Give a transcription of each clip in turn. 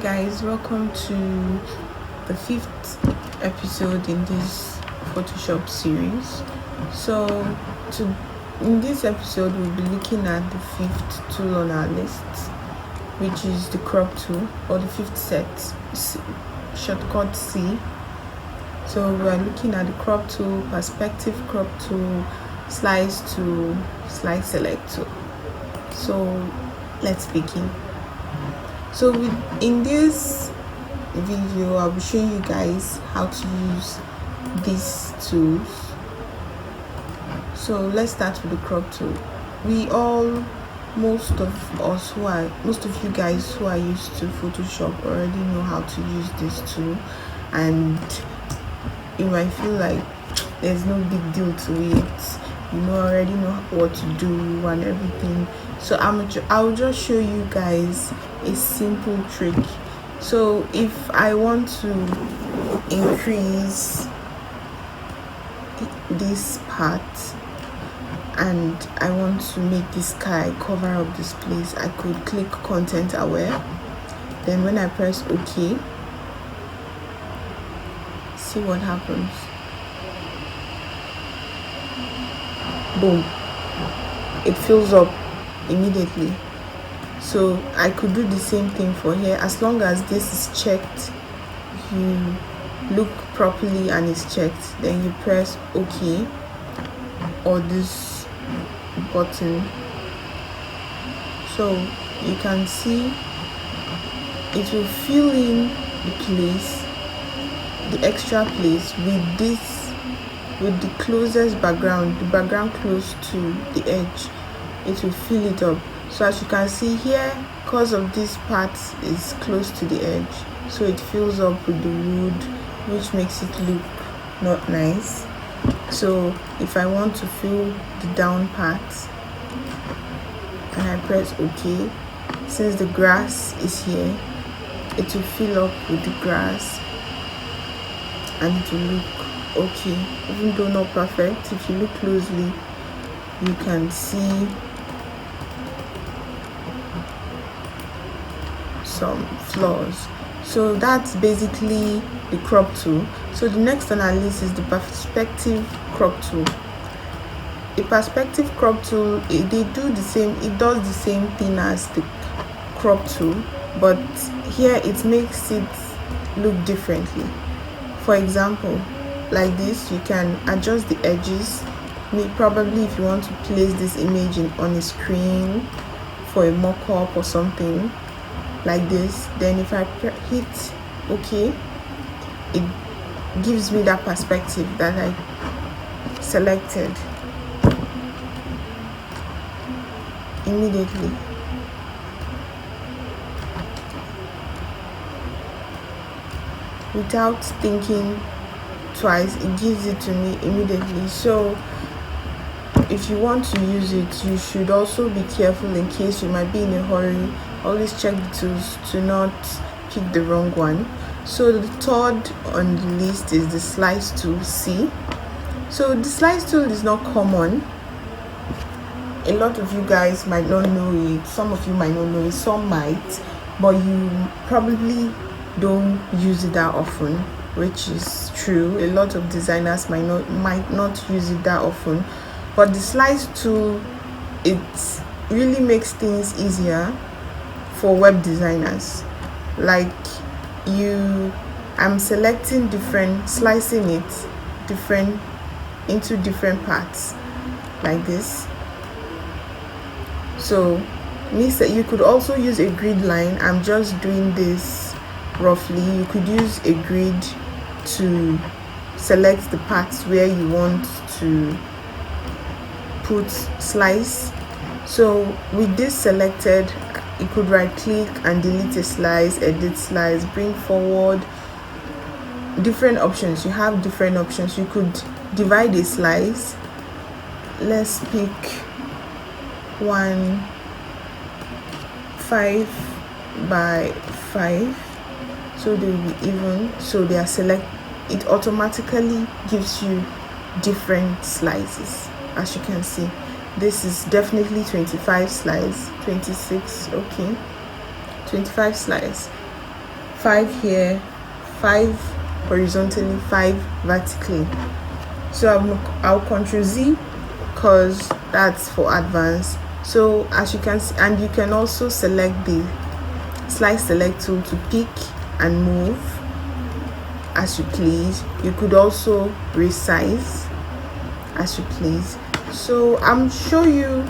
guys, welcome to the 5th episode in this Photoshop series. So in this episode we'll be looking at the 5th tool on our list, which is the crop tool, or the 5th set, shortcut C. So we are looking at the crop tool, perspective crop tool, slice tool, slice select tool. So let's begin. So in this video I'll be showing you guys how to use these tools. So let's start with the crop tool. Most of you guys who are used to Photoshop already know how to use this tool, and you might feel like there's no big deal to it. Already know what to do and everything. So I'll just show you guys a simple trick. So if I want to increase this part and I want to make this sky cover up this place, I could click content aware. Then when I press OK, see what happens. Boom, it fills up immediately. So I could do the same thing for here. As long as this is checked, you look properly and it's checked, then you press OK or this button. So you can see it will fill in the place, the extra place, with the closest background, the background close to the edge. It will fill it up. So as you can see here, because of this part is close to the edge, so it fills up with the wood, which makes it look not nice. So if I want to fill the down part and I press OK, since the grass is here, it will fill up with the grass and it will look okay, even though not perfect. If you look closely, you can see some flaws. So that's basically the crop tool. So the next on our list is the perspective crop tool. A perspective crop tool, it does the same thing as the crop tool, but here it makes it look differently. For example, like this, you can adjust the edges. Probably if you want to place this image on a screen for a mock-up or something like this, then if I hit OK, it gives me that perspective that I selected immediately. Without thinking twice, it gives it to me immediately. So if you want to use it, you should also be careful in case you might be in a hurry. Always check the tools to not pick the wrong one. So the third on the list is the slice tool C. So the slice tool is not common. A lot of you guys might not know it. Some of you might not know it, some might, but you probably don't use it that often, which is true. A lot of designers might not use it that often. But the slice tool, it really makes things easier for web designers. Like I'm selecting slicing it into different parts like this. So you could also use a grid line. I'm just doing this roughly. You could use a grid to select the parts where you want to put slice. So with this selected, you could right click and delete a slice, edit slice, bring forward, different options. You have different options. You could divide a slice. Let's pick 5 by 5, so they will be even. So they are it automatically gives you different slices. As you can see, this is definitely 25 slices, 26, okay, 25 slices. 5 here, 5 horizontally, 5 vertically. So I'll Ctrl Z because that's for advanced. So as you can see, and you can also select the slide select tool to pick and move as you please. You could also resize as you please. So I'm show you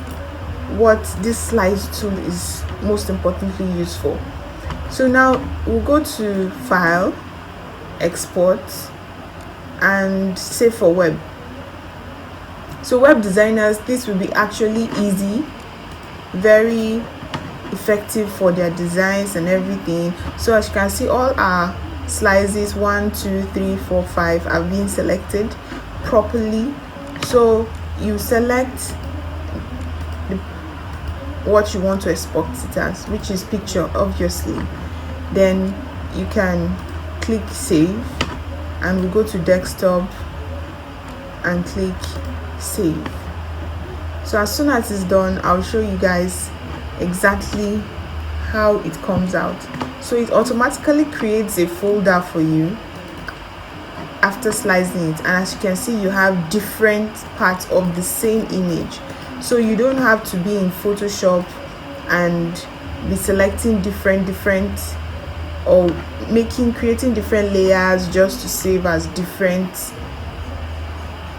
what this slide tool is most importantly used for. So now we'll go to File, Export, and save for web. So web designers, this will be actually easy, very effective for their designs and everything. So as you can see, all our slices 1, 2, 3, 4, 5 have been selected properly. So you select what you want to export it as, which is picture obviously. Then you can click save, and we go to desktop and click save. So as soon as it's done, I'll show you guys exactly how it comes out. So it automatically creates a folder for you after slicing it, and as you can see, you have different parts of the same image. So you don't have to be in Photoshop and be selecting different or creating different layers just to save as different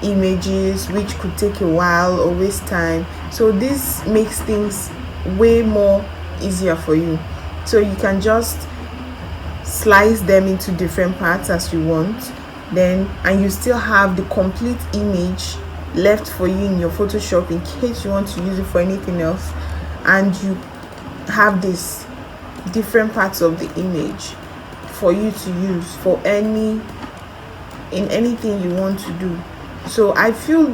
images, which could take a while or waste time. So this makes things way more easier for you. So you can just slice them into different parts as you want, and you still have the complete image left for you in your Photoshop in case you want to use it for anything else. And you have this different parts of the image for you to use for anything you want to do. So I think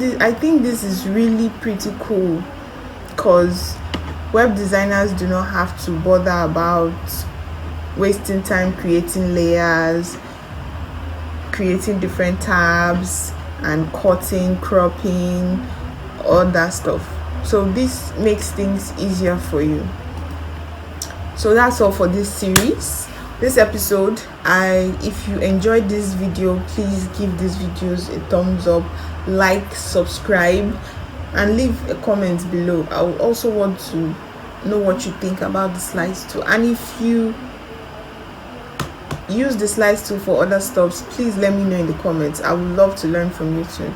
this is really pretty cool, because web designers do not have to bother about wasting time creating layers, creating different tabs, and cutting, cropping, all that stuff. So this makes things easier for you. So that's all for this series, this episode. If you enjoyed this video, please give these videos a thumbs up, like, subscribe, and leave a comment below. I would also want to know what you think about the slides tool, and if you use the slides tool for other stuff, please let me know in the comments. I would love to learn from you too.